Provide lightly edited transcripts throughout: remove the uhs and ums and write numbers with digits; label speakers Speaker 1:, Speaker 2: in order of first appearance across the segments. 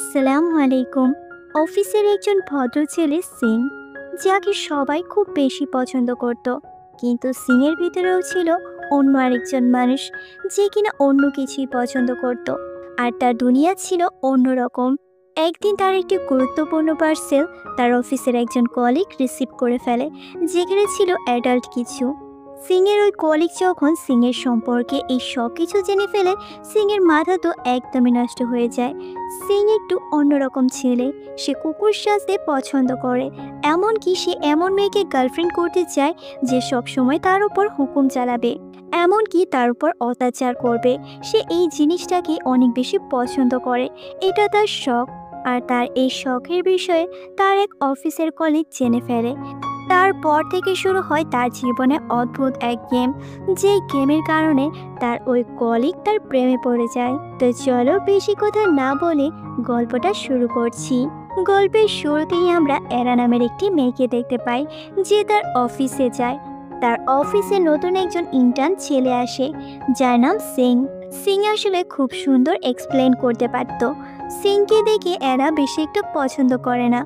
Speaker 1: আসসালামু আলাইকুম। অফিসের একজন ভদ্র ছেলে সিং, যাকে সবাই খুব বেশি পছন্দ করত। কিন্তু সিংয়ের ভিতরেও ছিল অন্য আরেকজন মানুষ, যে কিনা অন্য কিছুই পছন্দ করত, আর তার দুনিয়া ছিল অন্যরকম। একদিন তার একটি গুরুত্বপূর্ণ পার্সেল তার অফিসের একজন কলিগ রিসিভ করে ফেলে, যেখানে ছিল অ্যাডাল্ট কিছু। সিংয়ের ওই কলিগ যখন সিংয়ের সম্পর্কে এই সব কিছু জেনে ফেলে, সিংয়ের মাথা তো একদমই নষ্ট হয়ে যায়। সিং একটু অন্যরকম ছেলে, সে কুকুর সাজতে পছন্দ করে, এমনকি সে এমন মেয়েকে গার্লফ্রেন্ড করতে চায় যে সব সময় তার উপর হুকুম চালাবে, এমনকি তার উপর অত্যাচার করবে। সে এই জিনিসটাকে অনেক বেশি পছন্দ করে, এটা তার শখ। আর তার এই শখের বিষয়ে তার এক অফিসের কলিগ জেনে ফেলে। তারপর থেকে শুরু হয় তার জীবনে অদ্ভুত এক গেম, যেই গেমের কারণে তার ওই কলিগ তার প্রেমে পড়ে যায়। তো চলো বেশি কথা না বলে গল্পটা শুরু করছি। গল্পের শুরুতেই আমরা এরা নামের একটি মেয়েকে দেখতে পাই, যে তার অফিসে যায়। তার অফিসে নতুন একজন ইন্টার্ন ছেলে আসে, যার নাম সিং। সিং আসলে খুব সুন্দর এক্সপ্লেন করতে পারত। সিংকে দেখে এরা বেশি একটা পছন্দ করে না।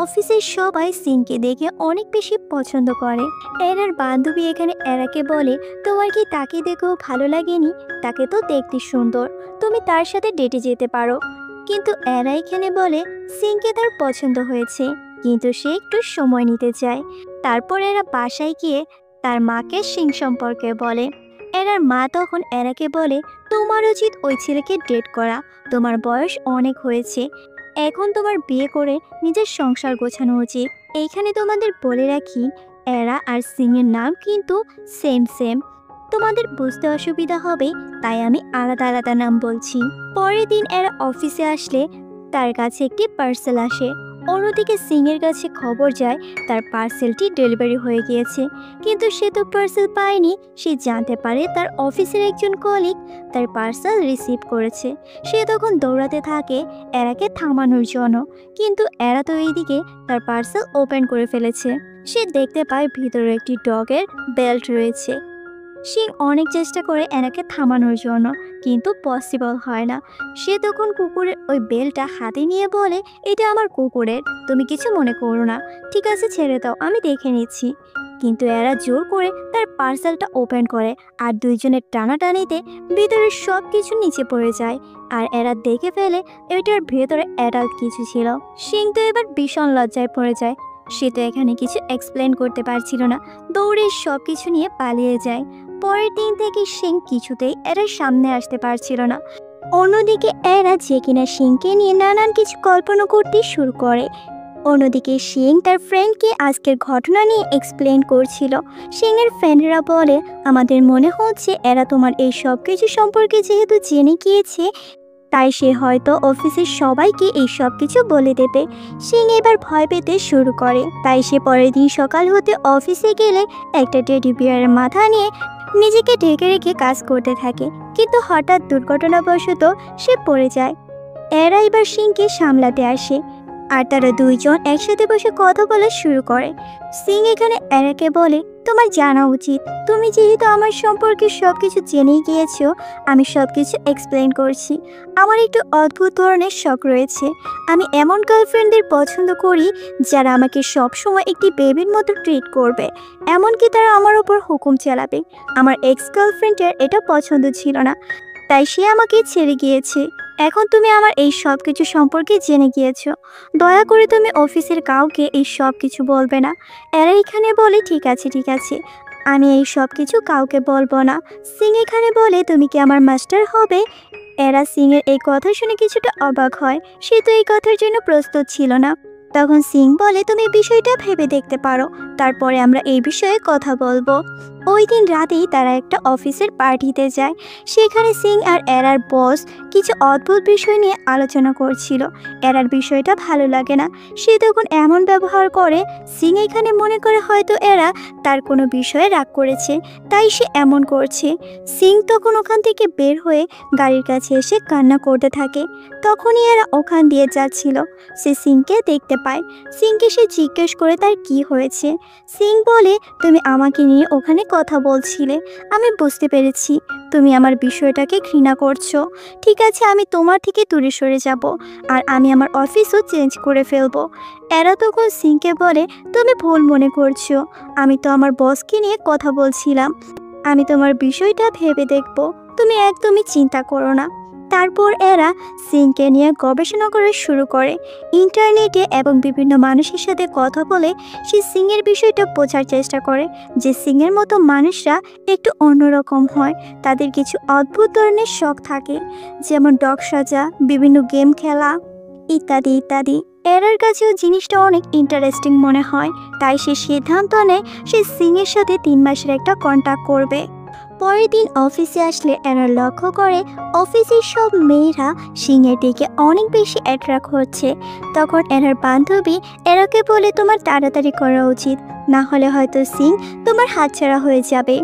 Speaker 1: অফিসের সবাই সিংকে দেখে অনেক বেশি পছন্দ করে। এরার বান্ধবী এখানে এরাকে বলে, তোমার কি তাকে দেখেও ভালো লাগেনি? তাকে তো দেখতে সুন্দর, তুমি তার সাথে ডেটে যেতে পারো। কিন্তু এরা এখানে বলে সিংকে তার পছন্দ হয়েছে, কিন্তু সে একটু সময় নিতে চায়। তারপর এরা বাসায় গিয়ে তার মাকে সিং সম্পর্কে বলে। এরার মা তখন এরাকে বলে, তোমার উচিত ওই ছেলেকে ডেট করা, তোমার বয়স অনেক হয়েছে, এখন তোমার বিয়ে করে নিজের সংসার গোছানো উচিত। এইখানে তোমাদের বলে রাখি, এরা আর সিংয়ের নাম কিন্তু সেম সেম। তোমাদের বুঝতে অসুবিধা হবে, তাই আমি আলাদা আলাদা নাম বলছি। পরের দিন এরা অফিসে আসলে তার কাছে একটি পার্সেল আসে। অন্যদিকে সিংয়ের কাছে খবর যায় তার পার্সেলটি ডেলিভারি হয়ে গিয়েছে, কিন্তু সে তো পার্সেল পায়নি। সে জানতে পারে তার অফিসের একজন কলিগ তার পার্সেল রিসিভ করেছে। সে তখন দৌড়াতে থাকে এরাকে থামানোর জন্য, কিন্তু এরা তো এইদিকে তার পার্সেল ওপেন করে ফেলেছে। সে দেখতে পায় ভিতরে একটি ডগের বেল্ট রয়েছে। সিং অনেক চেষ্টা করে এনাকে থামানোর জন্য, কিন্তু পসিবল হয় না। সে তখন কুকুরের ওই বেলটা হাতে নিয়ে বলে, এটা আমার কুকুরের, তুমি কিছু মনে করো না, ঠিক আছে ছেড়ে দাও, আমি দেখে নিচ্ছি। কিন্তু এরা জোর করে তার পার্সেলটা ওপেন করে, আর দুইজনের টানাটানিতে ভিতরের সব কিছু নিচে পড়ে যায়। আর এরা দেখে ফেলে এটার ভেতরে অ্যাডাল্ট কিছু ছিল। সিং তো এবার ভীষণ লজ্জায় পড়ে যায়। সে তো এখানে কিছু এক্সপ্লেন করতে পারছিল না, দৌড়ে সব কিছু নিয়ে পালিয়ে যায়। পরের দিন থেকে সিং কিছুতেই এরা সামনে আসতে পারছিল না। অন্যদিকে এরা যে কিনা সিংকে নিয়ে নানান কিছু কল্পনা করতে শুরু করে। অন্যদিকে সিং তার ফ্রেন্ডকে আজকের ঘটনা নিয়ে এক্সপ্লেন করছিল। সিংয়ের ফ্রেন্ডরা বলে, আমাদের মনে হচ্ছে এরা তোমার এই সব কিছু সম্পর্কে যেহেতু জেনে গিয়েছে, তাই সে হয়তো অফিসের সবাইকে এই সব কিছু বলে দেবে। সিং এবার ভয় পেতে শুরু করে, তাই সে পরের দিন সকাল হতে অফিসে গেলে একটা টেডি বিয়ারের মাথা নিয়ে নিজেকে ঢেকে রেখে কাজ করতে থাকে। কিন্তু হঠাৎ দুর্ঘটনাবশত সে পড়ে যায়। এরা এবার সিংকে সামলাতে আসে, আর তারা দুইজন একসাথে বসে কথা বলা শুরু করে। সিং এখানে এরাকে বলে, তোমার জানা উচিত, তুমি যেহেতু আমার সম্পর্কে সব কিছু জেনেই গিয়েছো, আমি সব কিছু এক্সপ্লেন করছি। আমার একটু অদ্ভুত ধরনের শখ রয়েছে। আমি এমন গার্লফ্রেন্ডদের পছন্দ করি যারা আমাকে সবসময় একটি বেবির মতো ট্রিট করবে, এমনকি তারা আমার ওপর হুকুম চালাবে। আমার এক্স গার্লফ্রেন্ডের এটা পছন্দ ছিল না, তাই সে আমাকে ছেড়ে গিয়েছে। এখন তুমি আমার এই সব কিছু সম্পর্কে জেনে গিয়েছো, দয়া করে তুমি অফিসের কাউকে এই সব কিছু বলবে না। এরা এখানে বলে, ঠিক আছে ঠিক আছে, আমি এই সব কিছু কাউকে বলবো না। সিং এখানে বলে, তুমি কি আমার মাস্টার হবে? এরা সিংয়ের এই কথা শুনে কিছুটা অবাক হয়, সে তো এই কথার জন্য প্রস্তুত ছিল না। তখন সিং বলে, তুমি বিষয়টা ভেবে দেখতে পারো, তারপরে আমরা এই বিষয়ে কথা বলবো। ওই দিন রাতেই তারা একটা অফিসের পার্টিতে যায়। সেখানে সিং আর এরার বস কিছু অদ্ভুত বিষয় নিয়ে আলোচনা করছিল। এরার বিষয়টা ভালো লাগে না, সে তখন এমন ব্যবহার করে। সিং এখানে মনে করে হয়তো এরা তার কোনো বিষয়ে রাগ করেছে, তাই সে এমন করছে। সিং তখন ওখান থেকে বের হয়ে গাড়ির কাছে এসে কান্না করতে থাকে। তখনই এরা ওখান দিয়ে যাচ্ছিল, সে সিংকে দেখতে পায়। সিংকে সে জিজ্ঞেস করে তার কি হয়েছে। সিং বলে, তুমি আমাকে নিয়ে ওখানে কথা বলছিলে। আমি বুঝতে পেরেছি তুমি আমার বিষয়টাকে ঘৃণা করছো। ঠিক আছে, আমি তোমার থেকে দূরে সরে যাব, আর আমি আমার অফিসও চেঞ্জ করে ফেলবো। এরা তখন সিংকে বলে, তুমি ভুল মনে করছো, আমি তো আমার বসকে নিয়ে কথা বলছিলাম। আমি তোমার বিষয়টা ভেবে দেখব, তুমি একদমই চিন্তা করো না। তারপর এরা সিংকে নিয়ে গবেষণা করা শুরু করে। ইন্টারনেটে এবং বিভিন্ন মানুষের সাথে কথা বলে সে সিংয়ের বিষয়টা বোঝার চেষ্টা করে যে সিংয়ের মতো মানুষরা একটু অন্যরকম হয়। তাদের কিছু অদ্ভুত ধরনের শখ থাকে, যেমন ডগ সাজা, বিভিন্ন গেম খেলা ইত্যাদি ইত্যাদি। এরার কাছেও জিনিসটা অনেক ইন্টারেস্টিং মনে হয়, তাই সে সিদ্ধান্ত নেয় সে সিংয়ের সাথে 3 মাসের একটা কন্ট্যাক্ট করবে। পরের দিন অফিসে আসলে এরা লক্ষ্য করে অফিসের সব মেয়েরা সিংয়ের দিকে অনেক বেশি অ্যাট্রাক্ট হচ্ছে। তখন এরার বান্ধবী এরাকে বলে, তোমার তাড়াতাড়ি করা উচিত, না হলে হয়তো সিং তোমার হাতছাড়া হয়ে যাবে।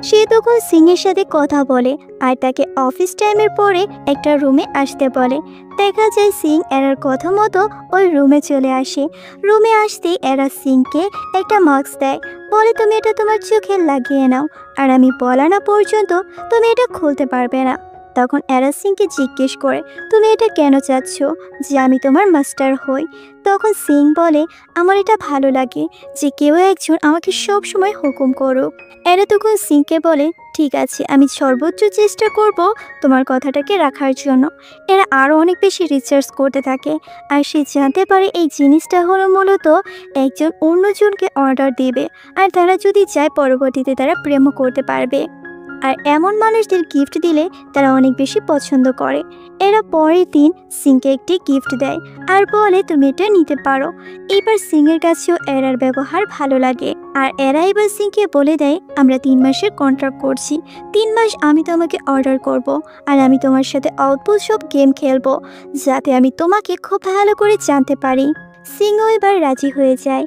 Speaker 1: সে তখন সিংয়ের সাথে কথা বলে আর তাকে অফিস টাইমের পরে একটা রুমে আসতে বলে। দেখা যায় সিং এরার কথা মতো ওই রুমে চলে আসে। রুমে আসতেই এরা সিংকে একটা মাস্ক দেয়, বলে তুমি এটা তোমার চোখে লাগিয়ে নাও, আর আমি বলা না পর্যন্ত তুমি এটা খুলতে পারবে না। তখন এরা সিংকে জিজ্ঞেস করে, তুমি এটা কেন চাচ্ছ যে আমি তোমার মাস্টার হই? তখন সিং বলে, আমার এটা ভালো লাগে যে কেউ একজন আমাকে সব সময় হুকুম করুক। এরা তখন সিংকে বলে, ঠিক আছে, আমি সর্বোচ্চ চেষ্টা করব তোমার কথাটাকে রাখার জন্য। এরা আরও অনেক বেশি রিসার্চ করতে থাকে, আর সে জানতে পারে এই জিনিসটা হলো মূলত একজন অন্যজনকে অর্ডার দেবে, আর তারা যদি চায় পরবর্তীতে তারা প্রেমও করতে পারবে। আর এমন মানুষদের গিফট দিলে তারা অনেক বেশি পছন্দ করে। এরা পরের দিন সিংকে একটি গিফট দেয় আর বলে, তুমি এটা নিতে পারো। এবার সিংয়ের কাছেও এরার ব্যবহার ভালো লাগে, আর এরা এবার সিংকে বলে দেয়, আমরা 3 মাসের কন্ট্রাক্ট করছি, 3 মাস আমি তোমাকে অর্ডার করব, আর আমি তোমার সাথে অদ্ভুত সব গেম খেলবো, যাতে আমি তোমাকে খুব ভালো করে জানতে পারি। সিংও এবার রাজি হয়ে যায়।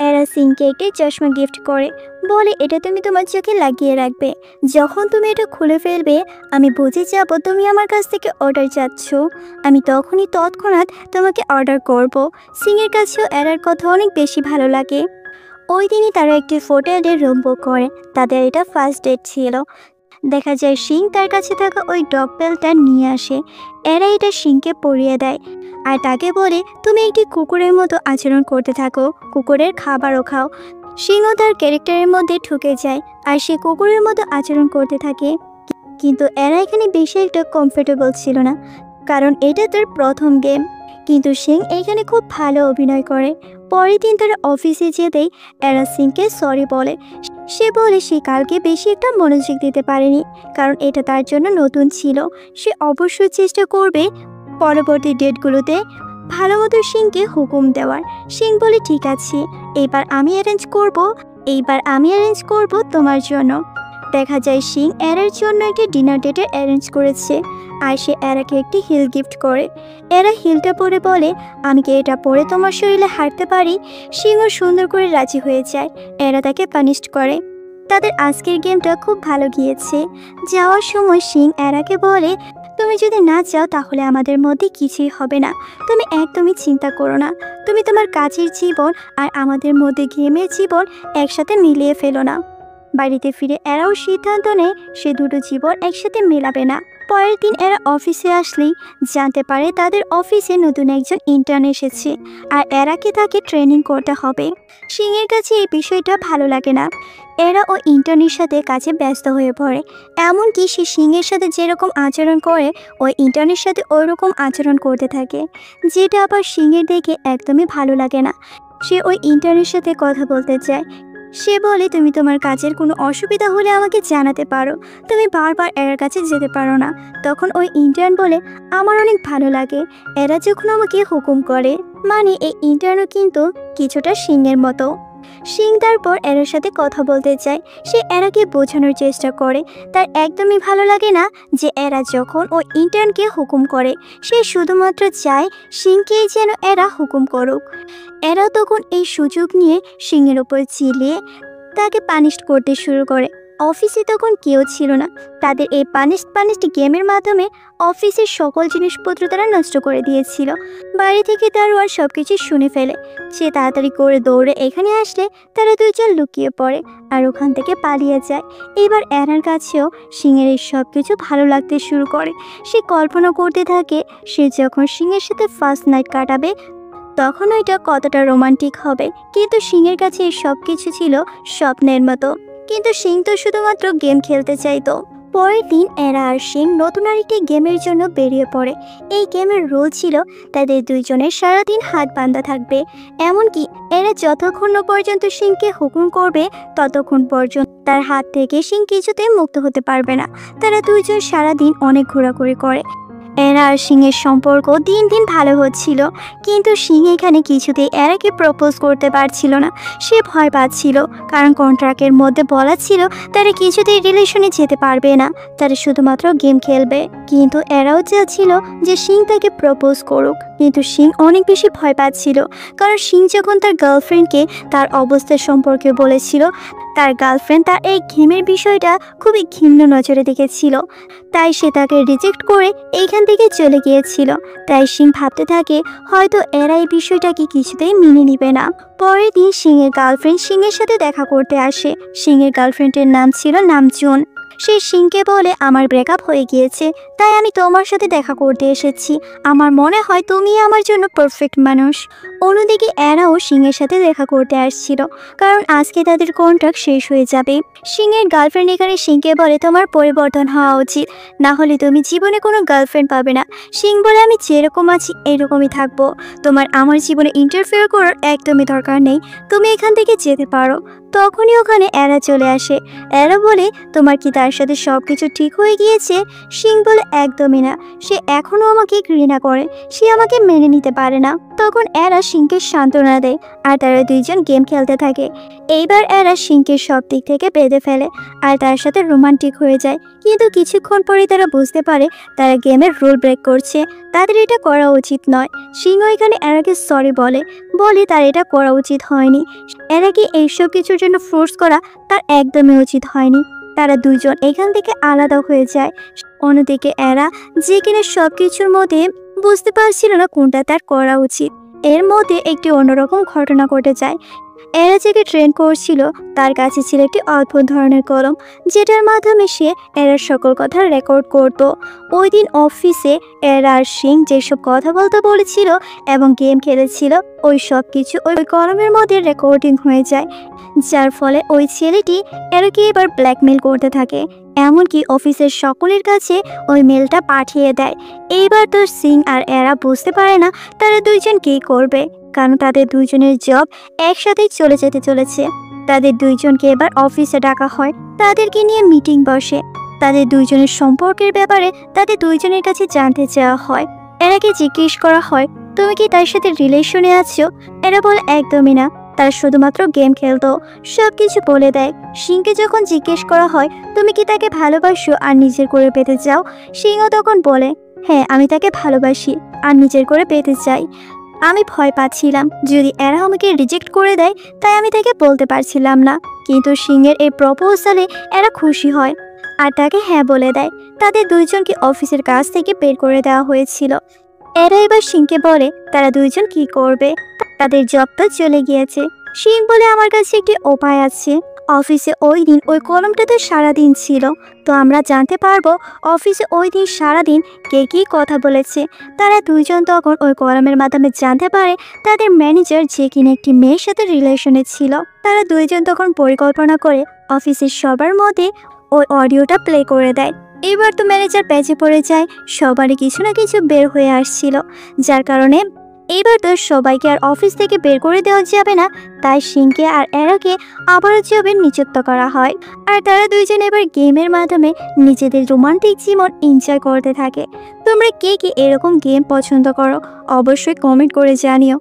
Speaker 1: এরা সিংকে একটি চশমা গিফট করে, বলে এটা তুমি তোমার চোখে লাগিয়ে রাখবে, যখন তুমি এটা খুলে ফেলবে আমি বুঝে যাব তুমি আমার কাছ থেকে অর্ডার চাচ্ছ, আমি তখনই তৎক্ষণাৎ তোমাকে অর্ডার করব। সিংয়ের কাছেও এরার কথা অনেক বেশি ভালো লাগে। ওই দিনই তারা একটি হোটেলের রুম বুক করে। তাদের এটা ফার্স্ট ডেট ছিল। দেখা যায় সিং তার কাছে থাকা ওই ডগ বেলটা নিয়ে আসে। এরা এটা সিংকে পরিয়ে দেয় আর তাকে বলে, তুমি একটি কুকুরের মতো আচরণ করতে থাকো, কুকুরের খাবারও খাও। সিংও তার ক্যারেক্টারের মধ্যে ঢুকে যায় আর সে কুকুরের মতো আচরণ করতে থাকে। কিন্তু এরা এখানে বেশি একটা কমফোর্টেবল ছিল না, কারণ এটা তার প্রথম গেম। কিন্তু সিং এখানে খুব ভালো অভিনয় করে। পরের দিন তারা অফিসে যেতেই এরা সিংকে সরি বলে। সে বলে সে কালকে বেশি একটা মনোযোগ দিতে পারেনি, কারণ এটা তার জন্য নতুন ছিল। সে অবশ্যই চেষ্টা করবে পরবর্তী ডেটগুলোতে ভালো মতো সিংকে হুকুম দেওয়ার। সিং বলে, ঠিক আছে, এইবার আমি অ্যারেঞ্জ করব তোমার জন্য। দেখা যায় সিং এরার জন্য একটি ডিনার ডেটের অ্যারেঞ্জ করেছে, আর সে এরাকে একটি হিল গিফট করে। এরা হিলটা পরে বলে, আমি কি এটা পরে তোমার শরীরে হাঁটতে পারি? সিংও সুন্দর করে রাজি হয়ে যায়। এরা তাকে পানিশড করে। তাদের আজকের গেমটা খুব ভালো গিয়েছে। যাওয়ার সময় সিং এরাকে বলে, তুমি যদি না চাও তাহলে আমাদের মধ্যে কিছুই হবে না, তুমি একদমই চিন্তা করো না, তুমি তোমার কাজের জীবন আর আমাদের মধ্যে গেমের জীবন একসাথে মিলিয়ে ফেলো না। বাড়িতে ফিরে এরাও সিদ্ধান্ত নেয় সে দুটো জীবন একসাথে মেলাবে না। পরের দিন এরা অফিসে আসলেই জানতে পারে তাদের অফিসে নতুন একজন ইন্টার্ন এসেছে, আর এরাকে তাকে ট্রেনিং করতে হবে। সিংয়ের কাছে এই বিষয়টা ভালো লাগে না। এরা ও ইন্টার্নের সাথে কাজে ব্যস্ত হয়ে পড়ে। এমনকি সে সিংয়ের সাথে যেরকম আচরণ করে ওই ইন্টার্নের সাথে ওই রকম আচরণ করতে থাকে, যেটা আবার সিংয়ের দেখে একদমই ভালো লাগে না। সে ওই ইন্টার্নের সাথে কথা বলতে চায়। সে বলে, তুমি তোমার কাজের কোনো অসুবিধা হলে আমাকে জানাতে পারো, তুমি বারবার এর কাছে যেতে পারো না। তখন ওই ইন্টার্ন বলে, আমার অনেক ভালো লাগে এরা যখন আমাকে হুকুম করে। মানে এই ইন্টার্নও কিন্তু কিছুটা সিংয়ের মতো। সিং তারপর এরার সাথে কথা বলতে চায়। সে এরাকে বোঝানোর চেষ্টা করে তার একদমই ভালো লাগে না যে এরা যখন ওই ইন্টার্নকে হুকুম করে, সে শুধুমাত্র চায় সিংকেই যেন এরা হুকুম করুক। এরা তখন এই সুযোগ নিয়ে সিংয়ের ওপর চিলিয়ে তাকে পানিশ করতে শুরু করে। অফিসে তখন কেউ ছিল না। তাদের এই পানিশড গেমের মাধ্যমে অফিসের সকল জিনিসপত্র তারা নষ্ট করে দিয়েছিল। বাড়ি থেকে দারোয়ান সবকিছু শুনে ফেলে। সে তাড়াতাড়ি করে দৌড়ে এখানে আসলে তারা দুজন লুকিয়ে পড়ে আর ওখান থেকে পালিয়ে যায়। এবার অ্যানার কাছেও সিংয়ের এই সব কিছু ভালো লাগতে শুরু করে। সে কল্পনা করতে থাকে সে যখন সিংয়ের সাথে ফার্স্ট নাইট কাটাবে তখন ওইটা কতটা রোমান্টিক হবে। কিন্তু সিংয়ের কাছে এই সব কিছু ছিল স্বপ্নের মতো। কিন্তু সিং তো শুধুমাত্র গেম খেলতে চাইতো। পরের দিন এরা আর সিং নতুন আরেকটি গেমের জন্য বেরিয়ে পড়ে। এই গেমের রুল ছিল তাদের দুইজনের সারাদিন হাত বাঁধা থাকবে। এমনকি এরা যতক্ষণ না পর্যন্ত সিংকে হুকুম করবে ততক্ষণ পর্যন্ত তার হাত থেকে সিং কিছুতেই মুক্ত হতে পারবে না। তারা দুইজন সারাদিন অনেক ঘোরাঘুরি করে। এরা আর সিংয়ের সম্পর্ক দিন দিন ভালো হচ্ছিল। কিন্তু সিং এখানে কিছুতেই এরাকে প্রপোজ করতে পারছিল না। সে ভয় পাচ্ছিল, কারণ কন্ট্রাক্টের মধ্যে বলা ছিল তারা কিছুতেই রিলেশনে যেতে পারবে না, তারা শুধুমাত্র গেম খেলবে। কিন্তু এরাও চাচ্ছিল যে সিং তাকে প্রপোজ করুক। কিন্তু সিং অনেক বেশি ভয় পাচ্ছিল, কারণ সিং যখন তার গার্লফ্রেন্ডকে তার অবস্থা সম্পর্কে বলেছিল, তার গার্লফ্রেন্ড তার এই গেমের বিষয়টা খুবই ঘৃণ্য নজরে দেখেছিল। তাই সে তাকে রিজেক্ট করে এইখান থেকে চলে গিয়েছিল। তাই সিং ভাবতে থাকে হয়তো এরা এই বিষয়টাকে কিছুতেই মেনে নিবে না। পরের দিন সিংয়ের গার্লফ্রেন্ড সিংয়ের সাথে দেখা করতে আসে। সিংয়ের গার্লফ্রেন্ডের নাম ছিল নামচুন। সে সিংকে বলে আমার ব্রেকআপ হয়ে গিয়েছে, তাই আমি তোমার সাথে দেখা করতে এসেছি। আমার মনে হয় তুমি আমার জন্য পারফেক্ট মানুষ। অন্যদিকে এরাও সিংয়ের সাথে দেখা করতে আসছিল, কারণ আজকে তাদের কন্ট্রাক্ট শেষ হয়ে যাবে। সিংয়ের গার্লফ্রেন্ড এখানে সিংকে বলে তোমার পরিবর্তন হওয়া উচিত, না হলে তুমি জীবনে কোনো গার্লফ্রেন্ড পাবে না। সিং বলে আমি যেরকম আছি এরকমই থাকবো, তোমার আমার জীবনে ইন্টারফেয়ার করার একদমই দরকার নেই, তুমি এখান থেকে যেতে পারো। তখনই ওখানে এরা চলে আসে। এরা বলে তোমার কি তার সাথে সব কিছু ঠিক হয়ে গিয়েছে? সিং বলে একদমই না, সে এখনও আমাকে ঘৃণা করে, সে আমাকে মেনে নিতে পারে না। তখন এরা সিংকে সান্ত্বনা দেয় আর তারা দুইজন গেম খেলতে থাকে। এইবার এরা সিংকে সব দিক থেকে বেঁধে ফেলে আর তার সাথে রোমান্টিক হয়ে যায়। কিন্তু কিছুক্ষণ পরে তারা বুঝতে পারে তারা গেমের রুল ব্রেক করছে, তাদের এটা করা উচিত নয়। সিংও এখানে এরাকে সরি বলে তার এটা করা উচিত হয়নি। এরাকে এইসব কিছুর জন্য ফোর্স করা তার একদমই উচিত হয়নি। তারা দুইজন এখান থেকে আলাদা হয়ে যায়। অন্যদিকে এরা যে কিনা সব কিছুর মধ্যে বুঝতে পারছিল না কোনটা তার করা উচিত, এর মধ্যে একটি অন্যরকম ঘটনা ঘটে যায়। এরা যাকে ট্রেন করছিল তার কাছে ছিল একটি অদ্ভুত ধরনের কলম, যেটার মাধ্যমে সে এরার সকল কথা রেকর্ড করত। ওই দিন অফিসে এরা আর সিং যেসব কথা বলতে বলেছিল এবং গেম খেলেছিল ওই সব কিছু ওই কলমের মধ্যে রেকর্ডিং হয়ে যায়, যার ফলে ওই ছেলেটি এরাকে এবার ব্ল্যাকমেল করতে থাকে। এমনকি অফিসের সকলের কাছে ওই মেলটা পাঠিয়ে দেয়। এইবার তো সিং আর এরা বুঝতে পারে না তারা দুইজন কী করবে, কারণ তাদের দুইজনের জব একসাথেই চলে যেতে চলেছে। তাদের দুইজনকে এবার অফিসে ডাকা হয়, তাদেরকে নিয়ে মিটিং বসে। তাদের দুইজনের সম্পর্কের ব্যাপারে তাদের দুইজনের কাছে জানতে চাওয়া হয়। এরাকে জিজ্ঞেস করা হয় তুমি কি তার সাথে রিলেশনে আছো? এরা বলে একদমই না, তারা শুধুমাত্র গেম খেলতো। সব কিছু বলে দেয়। সিংকে যখন জিজ্ঞেস করা হয় তুমি কি তাকে ভালোবাসো আর নিজের করে পেতে চাও, সিংও তখন বলে হ্যাঁ আমি তাকে ভালোবাসি আর নিজের করে পেতে চাই। আমি ভয় পাচ্ছিলাম যদি এরা আমাকে রিজেক্ট করে দেয়, তাই আমি তাকে বলতে পারছিলাম না। কিন্তু সিংয়ের এই প্রপোজালে এরা খুশি হয় আর তাকে হ্যাঁ বলে দেয়। তাদের দুইজনকে অফিসের কাছ থেকে বের করে দেওয়া হয়েছিল। এরা এবার সিংকে বলে তারা দুইজন কি করবে, তাদের জব তো চলে গিয়েছে। সিং বলে আমার কাছে একটি উপায় আছে। অফিসে ওই দিন ওই কলমটাতে সারাদিন ছিল, তো আমরা জানতে পারবো অফিসে ওই দিন সারাদিন কে কী কথা বলেছে। তারা দুইজন তখন ওই কলমের মাধ্যমে জানতে পারে তাদের ম্যানেজার যে কিনা একটি মেয়ের সাথে রিলেশনে ছিল। তারা দুইজন তখন পরিকল্পনা করে অফিসের সবার মধ্যে ওই অডিওটা প্লে করে দেয়। এবার তো ম্যানেজার প্যাচে পড়ে যায়, সবারই কিছু না কিছু বের হয়ে আসছিল, যার কারণে এবার তো সবাইকে আর অফিস থেকে বের করে দেওয়া যাবে না। তাই সিংকে আর এরাকে আবারও জবে নিযুক্ত করা হয় আর তারা দুইজন এবার গেমের মাধ্যমে নিজেদের রোমান্টিক জীবন এনজয় করতে থাকে। তোমরা কে কে এরকম গেম পছন্দ করো অবশ্যই কমেন্ট করে জানিও।